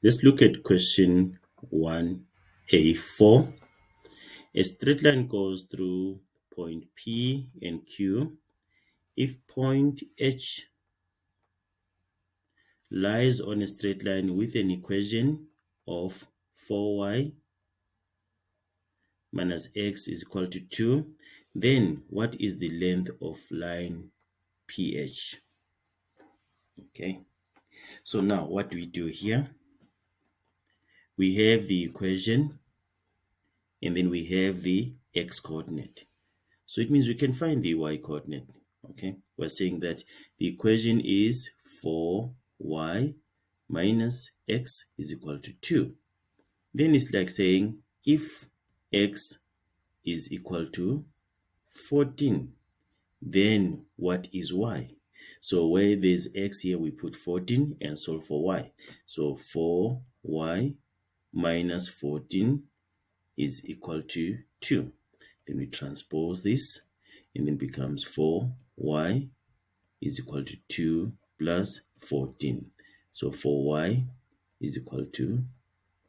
Let's look at question 1a4. A straight line goes through point P and Q. If point H lies on a straight line with an equation of 4y minus x is equal to 2, then what is the length of line PH? Okay, so now what do we do here? We have the equation and then we have the x coordinate. So it means we can find the y coordinate. Okay, we're saying that the equation is 4y minus x is equal to 2. Then it's like saying if x is equal to 14, then what is y? So where there's x here, we put 14 and solve for y. So 4y minus 14 is equal to 2. Then we transpose this and then becomes 4y is equal to 2 plus 14. So 4y is equal to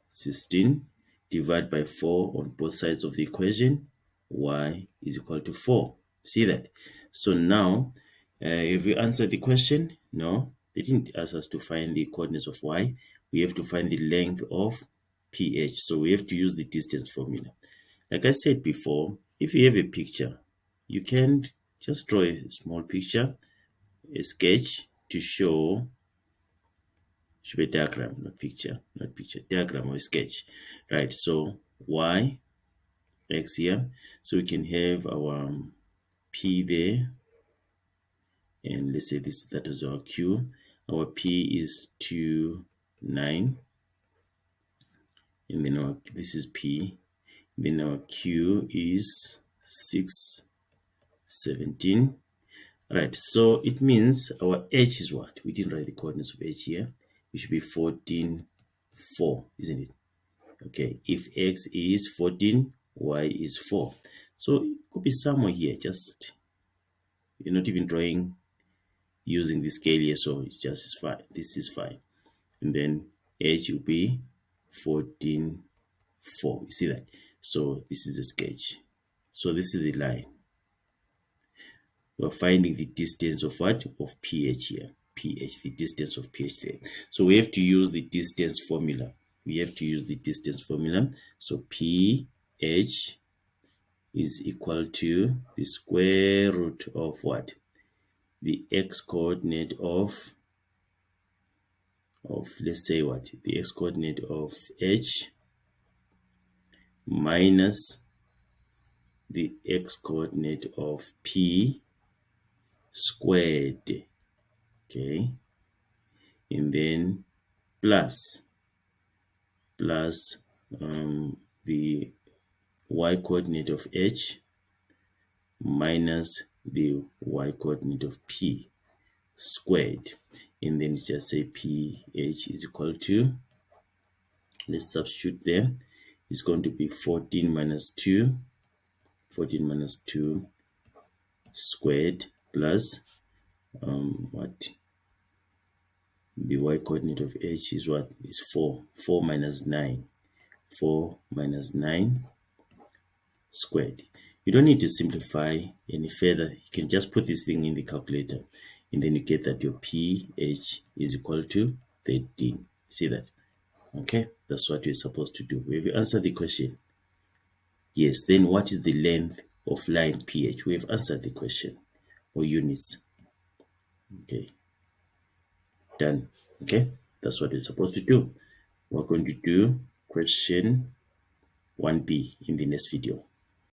16. Divide by 4 on both sides of the equation. Y is equal to 4. See that? So now, if we answer the question, no, they didn't ask us to find the coordinates of y. We have to find the length of PH. So we have to use the distance formula. Like I said before, if you have a picture, you can just draw a small picture, a sketch to show, should be a diagram, not picture, diagram or a sketch, right? So y, x here, so we can have our P there, and let's say that is our Q. Our P is 2, 9, and then this is P. Then our Q is 6, 17. Right, so it means our H is what? We didn't write the coordinates of H here. It should be 14, 4, isn't it? Okay, if X is 14, Y is 4. So it could be somewhere here, just, you're not even drawing using the scale here, so it just is fine. This is fine. And then H will be 14, 4. You see that? So this is a sketch. So this is the line. We're finding the distance of what? Of PH here. PH, the distance of PH there. So we have to use the distance formula. So PH is equal to the square root of what? The x coordinate of let's say what? The x coordinate of H minus the x coordinate of P squared. Okay, and then plus the y coordinate of H minus the y coordinate of P squared, and then just say PH is equal to, let's substitute there, it's going to be 14 minus 2 squared plus what, the y coordinate of H is what? Is 4 minus 9 squared. You don't need to simplify any further. You can just put this thing in the calculator, and then you get that your PH is equal to 13. See that? Okay, that's what you're supposed to do. Have you answered the question? Yes. Then what is the length of line PH? We have answered the question, or units. Okay, done. Okay, that's what you're supposed to do. We're going to do question 1B in the next video.